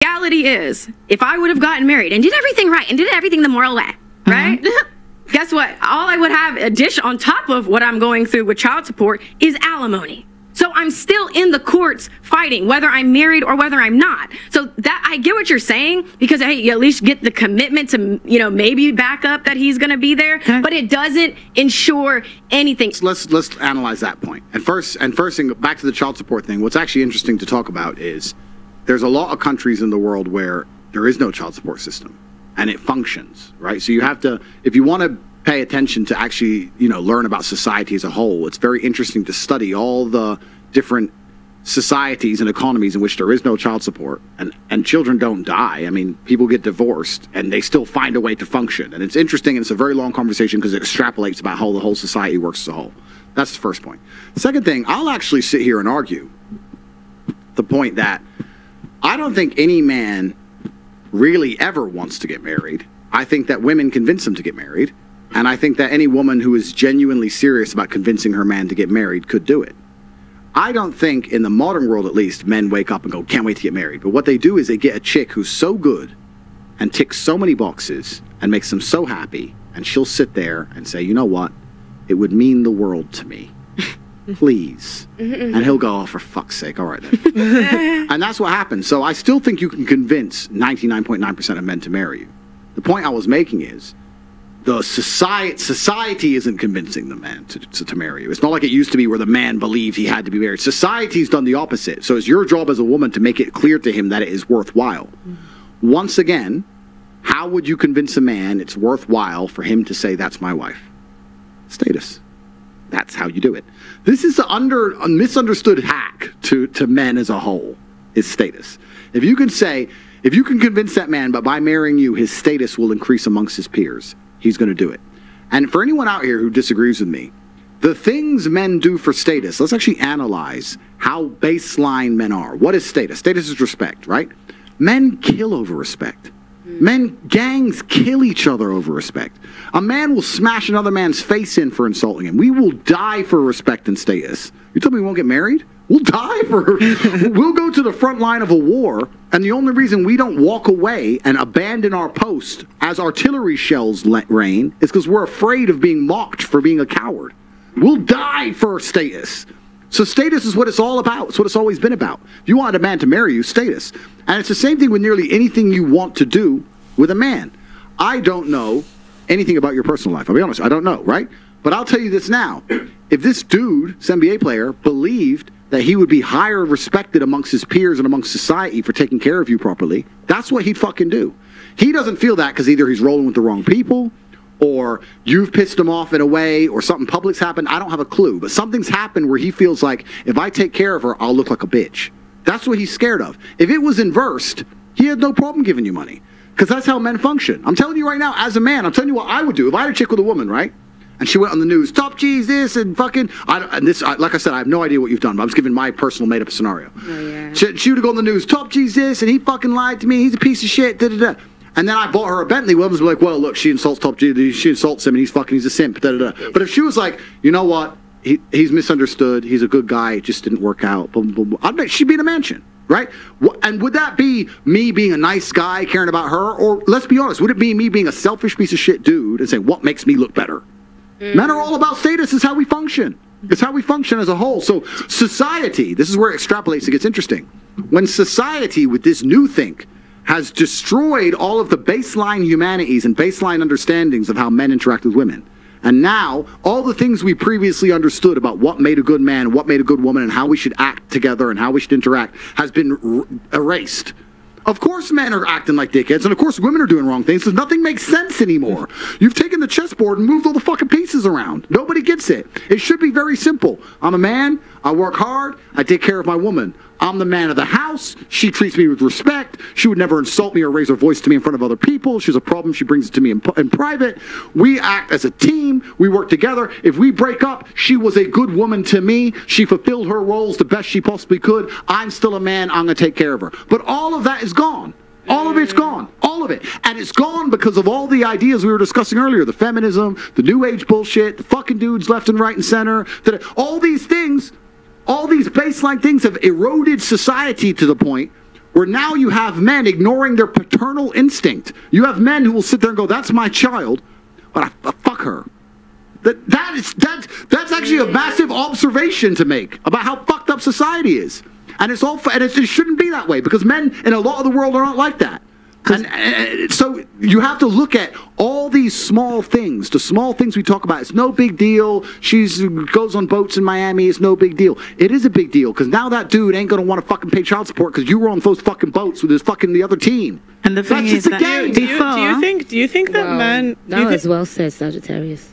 Reality is, if I would have gotten married and did everything right and did everything the moral way, right? Guess what? All I would have a dish on top of what I'm going through with child support is alimony. So I'm still in the courts fighting, whether I'm married or whether I'm not. So that, I get what you're saying, because hey, you at least get the commitment to, you know, maybe back up that he's going to be there, but it doesn't ensure anything. Let's analyze that point. And first thing, back to the child support thing. What's actually interesting to talk about is there's a lot of countries in the world where there is no child support system and it functions, right? So you have to, if you want to pay attention to actually, you know, learn about society as a whole, it's very interesting to study all the different societies and economies in which there is no child support, and children don't die. I mean, people get divorced and they still find a way to function. And it's interesting, and it's a very long conversation because it extrapolates about how the whole society works as a whole. That's the first point. The second thing, I'll actually sit here and argue the point that I don't think any man really ever wants to get married. I think that women convince them to get married. And I think that any woman who is genuinely serious about convincing her man to get married could do it. I don't think, in the modern world at least, men wake up and go, can't wait to get married. But what they do is they get a chick who's so good and ticks so many boxes and makes them so happy, and she'll sit there and say, you know what? It would mean the world to me. Please. And he'll go, oh, for fuck's sake, all right then. And that's what happens. So I still think you can convince 99.9% of men to marry you. The point I was making is, the society isn't convincing the man to marry you. It's not like it used to be where the man believed he had to be married. Society's done the opposite. So it's your job as a woman to make it clear to him that it is worthwhile. Once again, how would you convince a man it's worthwhile for him to say, that's my wife? Status. That's how you do it. This is a misunderstood hack to men as a whole, is status. If you can say, if you can convince that man, but by marrying you, his status will increase amongst his peers, he's going to do it. And for anyone out here who disagrees with me, the things men do for status, let's actually analyze how baseline men are. What is status? Status is respect, right? Men kill over respect. Gangs kill each other over respect. A man will smash another man's face in for insulting him. We will die for respect and status. You tell me we won't get married? We'll die for we'll go to the front line of a war, and the only reason we don't walk away and abandon our post as artillery shells rain is because we're afraid of being mocked for being a coward. We'll die for status. So status is what it's all about. It's what it's always been about. If you want a man to marry you, status. And it's the same thing with nearly anything you want to do with a man. I don't know anything about your personal life. I'll be honest, I don't know, right? But I'll tell you this now. If this dude, this NBA player, believed that he would be higher respected amongst his peers and amongst society for taking care of you properly, that's what he'd fucking do. He doesn't feel that because either he's rolling with the wrong people, or you've pissed him off in a way, or something public's happened. I don't have a clue. But something's happened where he feels like, if I take care of her, I'll look like a bitch. That's what he's scared of. If it was inversed, he had no problem giving you money. Because that's how men function. I'm telling you right now, as a man, I'm telling you what I would do. If I had a chick with a woman, right? And she went on the news, top G's this and fucking, like I said, I have no idea what you've done, but I'm just giving my personal made up scenario. Oh, yeah. She would go on the news, top G's this, and he fucking lied to me, he's a piece of shit, da-da-da. And then I bought her a Bentley, women's like, well, look, she insults top G, she insults him, and he's a simp, da-da-da. But if she was like, you know what, he's misunderstood, he's a good guy, it just didn't work out, boom, boom, boom, I'd bet she'd be in a mansion. Right? And would that be me being a nice guy, caring about her? Or let's be honest, would it be me being a selfish piece of shit dude and saying, what makes me look better? Men are all about status. It's how we function. It's how we function as a whole. So society, this is where it extrapolates and gets interesting. When society with this new think has destroyed all of the baseline humanities and baseline understandings of how men interact with women, and now all the things we previously understood about what made a good man, what made a good woman, and how we should act together and how we should interact has been erased. Of course men are acting like dickheads, and of course women are doing wrong things, so nothing makes sense anymore. You've taken the chessboard and moved all the fucking pieces around. Nobody gets it. It should be very simple. I'm a man, I work hard, I take care of my woman. I'm the man of the house, she treats me with respect, she would never insult me or raise her voice to me in front of other people, she has a problem, she brings it to me in private. We act as a team, we work together. If we break up, she was a good woman to me, she fulfilled her roles the best she possibly could, I'm still a man, I'm going to take care of her. But all of that is gone. All of it's gone. All of it. And it's gone because of all the ideas we were discussing earlier. The feminism, the new age bullshit, the fucking dudes left and right and center. All these things, all these baseline things have eroded society to the point where where now you have men ignoring their paternal instinct. You have men who will sit there and go, "That's my child, but I fuck her." That's actually a massive observation to make about how fucked up society is, and it shouldn't be that way because men in a lot of the world are not like that. And so you have to look at all these small things. The small things we talk about, it's no big deal. She goes on boats in Miami, it's no big deal. It is a big deal because now that dude ain't going to want to fucking pay child support because you were on those fucking boats with the other team. And the thing is that do you think that men... That was well said, Sagittarius.